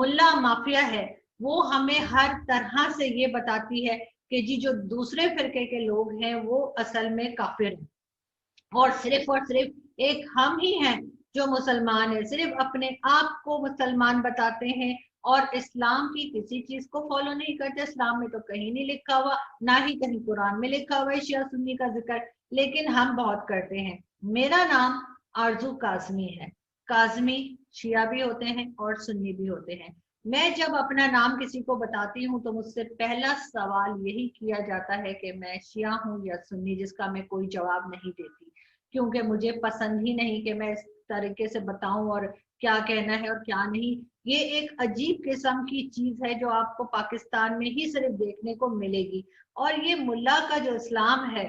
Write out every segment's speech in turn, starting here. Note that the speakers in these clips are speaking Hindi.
मुल्ला माफिया है वो हमें हर तरह से ये बताती है कि जी जो दूसरे फिरके के लोग हैं वो असल में काफिर हैं, और सिर्फ एक हम ही हैं जो मुसलमान है, सिर्फ अपने आप को मुसलमान बताते हैं और इस्लाम की किसी चीज को फॉलो नहीं करते। इस्लाम में तो कहीं नहीं लिखा हुआ, ना ही कहीं कुरान में लिखा हुआ है शिया सुन्नी का जिक्र, लेकिन हम बहुत करते हैं। मेरा नाम आरजू काजमी है। काजमी शिया भी होते हैं और सुन्नी भी होते हैं। मैं जब अपना नाम किसी को बताती हूँ तो मुझसे पहला सवाल यही किया जाता है कि मैं शिया हूँ या सुन्नी, जिसका मैं कोई जवाब नहीं देती, क्योंकि मुझे पसंद ही नहीं कि मैं इस तरीके से बताऊं और क्या कहना है और क्या नहीं। ये एक अजीब किस्म की चीज है जो आपको पाकिस्तान में ही सिर्फ देखने को मिलेगी। और ये मुल्ला का जो इस्लाम है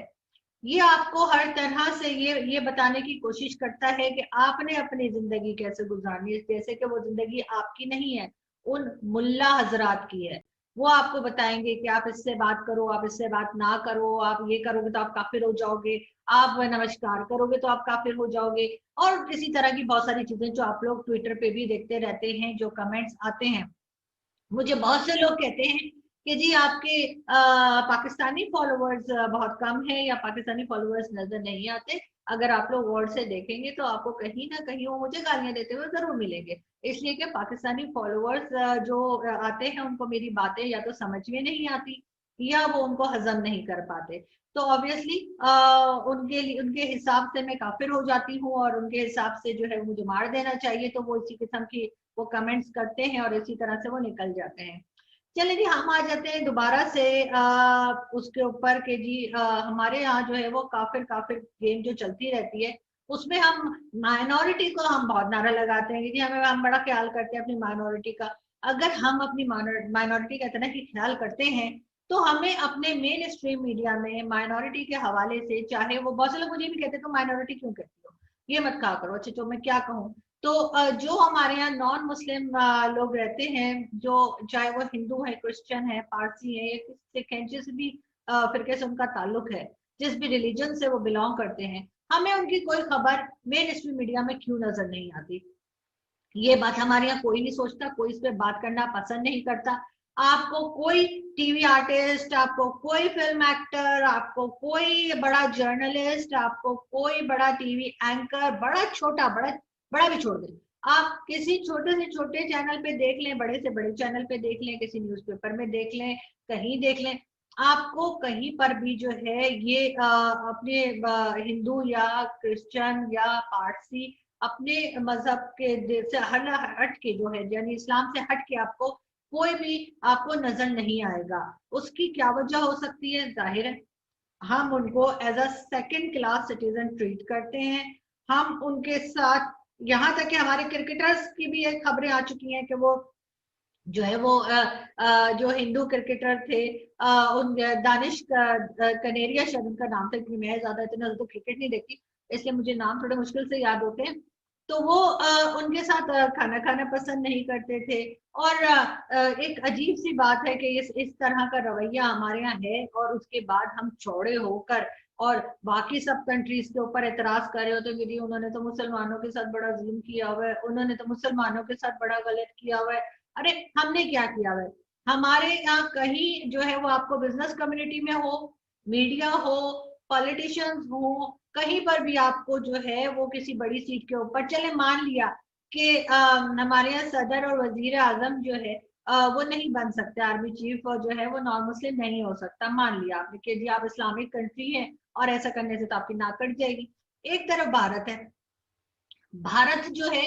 ये आपको हर तरह से ये बताने की कोशिश करता है कि आपने अपनी जिंदगी कैसे गुजारनी है, जैसे कि वो जिंदगी आपकी नहीं है, उन मुल्ला हजरात की है। वो आपको बताएंगे कि आप इससे बात करो, आप इससे बात ना करो, आप ये करोगे तो आप काफिर हो जाओगे, आप नमस्कार करोगे तो आप काफिर हो जाओगे, और इसी तरह की बहुत सारी चीजें जो आप लोग ट्विटर पे भी देखते रहते हैं, जो कमेंट्स आते हैं। मुझे बहुत से लोग कहते हैं कि जी आपके पाकिस्तानी फॉलोअर्स बहुत कम है या पाकिस्तानी फॉलोअर्स नजर नहीं आते। अगर आप लोग गौर से देखेंगे तो आपको कहीं ना कहीं वो मुझे गालियां देते हुए जरूर मिलेंगे, इसलिए कि पाकिस्तानी फॉलोअर्स जो आते हैं उनको मेरी बातें या तो समझ में नहीं आती या वो उनको हजम नहीं कर पाते। तो ऑब्वियसली उनके लिए उनके हिसाब से मैं काफिर हो जाती हूँ और उनके हिसाब से जो है मुझे मार देना चाहिए, तो वो इसी किस्म की वो कमेंट्स करते हैं और इसी तरह से वो निकल जाते हैं। चलिए जी हम आ जाते हैं दोबारा से उसके ऊपर के जी हमारे यहाँ जो है वो काफिर काफिर गेम जो चलती रहती है, उसमें हम माइनॉरिटी को हम बहुत नारा लगाते हैं कि जी हमें हम बड़ा ख्याल करते हैं अपनी माइनॉरिटी का। अगर हम अपनी माइनॉरिटी का इतना ही ख्याल करते हैं तो हमें अपने मेन स्ट्रीम मीडिया में माइनॉरिटी के हवाले से, चाहे वो बहुत से लोग मुझे भी कहते हैं तो माइनॉरिटी क्यों कहती हो, ये मत कहा करो। अच्छा तो मैं क्या कहूँ, तो जो हमारे यहाँ नॉन मुस्लिम लोग रहते हैं, जो चाहे वो हिंदू है, क्रिश्चियन है, पारसी है या किस सिख है, जिस भी फिरके से उनका ताल्लुक है, जिस भी रिलीजन से वो बिलोंग करते हैं, हमें उनकी कोई खबर मेन स्ट्रीम मीडिया में क्यों नजर नहीं आती। ये बात हमारे यहाँ कोई नहीं सोचता, कोई इस पे बात करना पसंद नहीं करता। आपको कोई टीवी आर्टिस्ट, आपको कोई फिल्म एक्टर, आपको कोई बड़ा जर्नलिस्ट, आपको कोई बड़ा टीवी एंकर, बड़ा छोटा, बड़ा बड़ा भी छोड़ दें, आप किसी छोटे से छोटे चैनल पे देख लें, बड़े से बड़े चैनल पे देख लें, किसी न्यूज़पेपर में देख लें, कहीं देख लें, आपको कहीं पर भी जो है ये अपने हिंदू या क्रिश्चियन या पारसी अपने मजहब के से हट के जो है, यानी इस्लाम से हट के आपको कोई भी आपको नजर नहीं आएगा। उसकी क्या वजह हो सकती है, जाहिर है हम उनको as a second class citizen treat करते हैं। हम उनके साथ, यहाँ तक कि हमारे क्रिकेटर्स की भी एक खबरें आ चुकी हैं कि वो जो है वो जो हिंदू क्रिकेटर थे, उन दानिश कनेरिया शायद उनका नाम था, क्योंकि मैं ज्यादा इतना तो क्रिकेट नहीं देखती इसलिए मुझे नाम थोड़े मुश्किल से याद होते हैं। तो वो उनके साथ खाना खाना पसंद नहीं करते थे। और एक अजीब सी बात है कि इस तरह का रवैया हमारे यहाँ है, और उसके बाद हम चौड़े होकर और बाकी सब कंट्रीज के ऊपर एतराज कर रहे होते हैं कि उन्होंने तो मुसलमानों के साथ बड़ा जुल्म किया हुआ है, उन्होंने तो मुसलमानों के साथ बड़ा गलत किया हुआ है। अरे हमने क्या किया हुआ है? हमारे यहाँ कहीं जो है वो आपको बिजनेस कम्युनिटी में हो, मीडिया हो, पॉलिटिशियंस हो, कहीं पर भी आपको जो है वो किसी बड़ी सीट के ऊपर, चले मान लिया कि हमारे यहाँ सदर और वजीर आजम जो है वो नहीं बन सकते, आर्मी चीफ और जो है वो नॉन मुस्लिम नहीं हो सकता, मान लिया आपने कि जी आप इस्लामिक कंट्री है और ऐसा करने से तो आपकी नाक कट जाएगी। एक तरफ भारत है, भारत जो है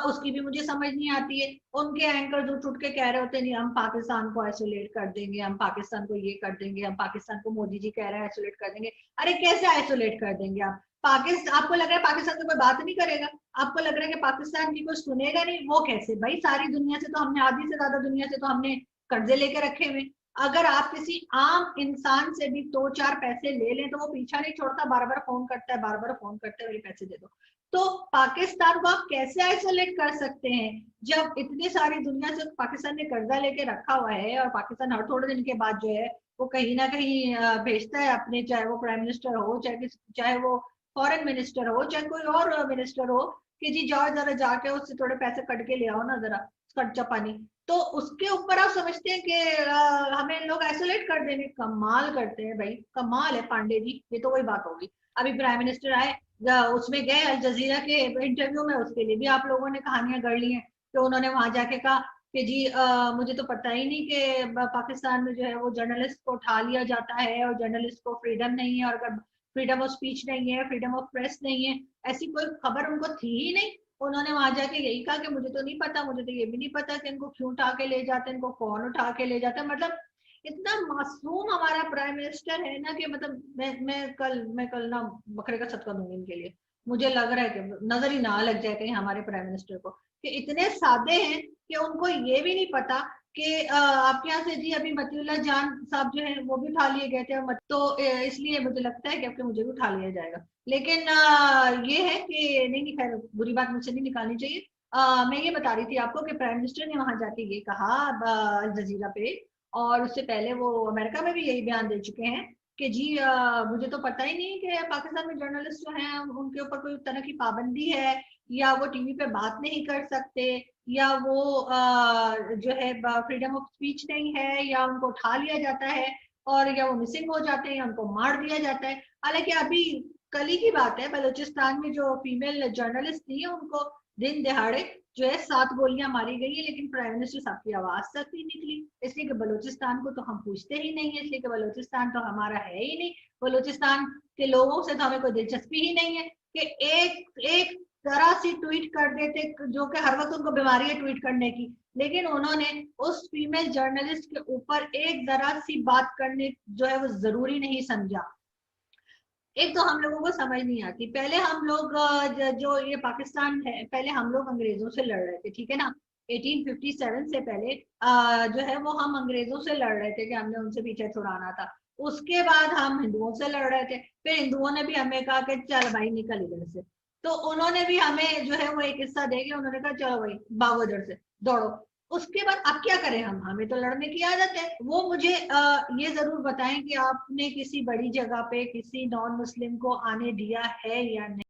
उसकी भी मुझे समझ नहीं आती है। उनके एंकर जो उठ के कह रहे होते हैं नहीं हम पाकिस्तान को आइसोलेट कर देंगे, हम पाकिस्तान को ये कर देंगे, हम पाकिस्तान को मोदी जी कह रहे हैं आइसोलेट कर देंगे। अरे कैसे आइसोलेट कर देंगे आप पाकिस्तान? आपको लग रहा है पाकिस्तान से कोई बात नहीं करेगा? आपको लग रहा है कि पाकिस्तान की कोई सुनेगा नहीं? वो कैसे भाई, सारी दुनिया से तो हमने, आधी से ज्यादा दुनिया से तो हमने कर्जे लेके रखे हुए। अगर आप किसी आम इंसान से भी दो चार पैसे ले लें तो वो पीछा नहीं छोड़ता, बार बार फोन करता है, बार बार फोन करते हैं मेरे पैसे दे दो। तो पाकिस्तान को आप कैसे आइसोलेट कर सकते हैं जब इतनी सारी दुनिया से पाकिस्तान ने कर्जा लेके रखा हुआ है, और पाकिस्तान हर थोड़े दिन के बाद जो है वो कहीं ना कहीं भेजता है अपने, चाहे वो प्राइम मिनिस्टर हो, चाहे वो फॉरेन मिनिस्टर हो, चाहे कोई और मिनिस्टर हो, कि जी जाओ जरा जाके उससे थोड़े पैसे कट के ले आओ ना जरा खर्चा पानी। तो उसके ऊपर आप समझते हैं कि हमें लोग आइसोलेट कर देंगे। कमाल करते हैं भाई, कमाल है पांडे जी, ये तो वही बात होगी। अभी प्राइम मिनिस्टर आए, उसमें गए अल जजीरा के इंटरव्यू में, उसके लिए भी आप लोगों ने कहानियां गढ़ ली हैं। तो उन्होंने वहां जाके कहा कि जी मुझे तो पता ही नहीं कि पाकिस्तान में जो है वो जर्नलिस्ट को उठा लिया जाता है और जर्नलिस्ट को फ्रीडम नहीं है, और अगर फ्रीडम ऑफ स्पीच नहीं है, फ्रीडम ऑफ प्रेस नहीं है, ऐसी कोई खबर उनको थी ही नहीं। उन्होंने वहां जाके यही कहा कि मुझे तो नहीं पता, मुझे तो ये भी नहीं पता कि इनको क्यों उठा के ले जाते हैं, इनको कौन उठा के ले जाता है। मतलब इतना मासूम हमारा प्राइम मिनिस्टर है ना कि मतलब मैं कल ना बकरे का सदका दूंगी इनके लिए। मुझे लग रहा है कि नजर ही ना लग जाए कहीं हमारे प्राइम मिनिस्टर को, कि इतने सादे हैं कि उनको ये भी नहीं पता कि आपके यहाँ से जी अभी मतीउल्लाह जान साहब जो है वो भी उठा लिए गए थे, तो इसलिए मुझे लगता है कि आपके मुझे भी उठा लिया जाएगा। लेकिन ये है कि नहीं नहीं, खैर बुरी बात मुझसे नहीं निकालनी चाहिए। मैं ये बता रही थी आपको कि प्राइम मिनिस्टर ने वहां जाके ये कहा अल जजीरा पे, और उससे पहले वो अमेरिका में भी यही बयान दे चुके हैं कि जी मुझे तो पता ही नहीं कि पाकिस्तान में जर्नलिस्ट जो हैं उनके ऊपर कोई तरह की पाबंदी है, या वो टीवी पे बात नहीं कर सकते, या वो जो है फ्रीडम ऑफ स्पीच नहीं है, या उनको उठा लिया जाता है, और या वो मिसिंग हो जाते हैं, या उनको मार दिया जाता है। हालांकि अभी कल ही की बात है, बलूचिस्तान में जो फीमेल जर्नलिस्ट थी उनको दिन दिहाड़े जो है 7 गोलियां मारी गई है, लेकिन प्राइम मिनिस्टर साहब की आवाज तक नहीं निकली। इसलिए कि बलूचिस्तान को तो हम पूछते ही नहीं है, इसलिए कि बलूचिस्तान तो हमारा है ही नहीं। बलूचिस्तान के लोगों से तो हमें कोई दिलचस्पी ही नहीं है कि एक एक तरह सी ट्वीट कर देते, जो कि हर वक्त उनको बीमारी है ट्वीट करने की, लेकिन उन्होंने उस फीमेल जर्नलिस्ट के ऊपर एक जरा सी बात करने जो है वो जरूरी नहीं समझा। एक तो हम लोगों को समझ नहीं आती, पहले हम लोग जो ये पाकिस्तान है, पहले हम लोग अंग्रेजों से लड़ रहे थे, ठीक है ना। 1857 से पहले जो है वो हम अंग्रेजों से लड़ रहे थे कि हमने उनसे पीछे छुड़ाना था। उसके बाद हम हिंदुओं से लड़ रहे थे, फिर हिंदुओं ने भी हमें कहा कि चल भाई निकल इधर से। तो उन्होंने भी हमें जो है वो एक हिस्सा देके उन्होंने कहा चलो भाई भागो इधर से, दौड़ो। उसके बाद अब क्या करें, हम हमें तो लड़ने की आदत है। वो मुझे ये जरूर बताएं कि आपने किसी बड़ी जगह पे किसी नॉन मुस्लिम को आने दिया है या नहीं।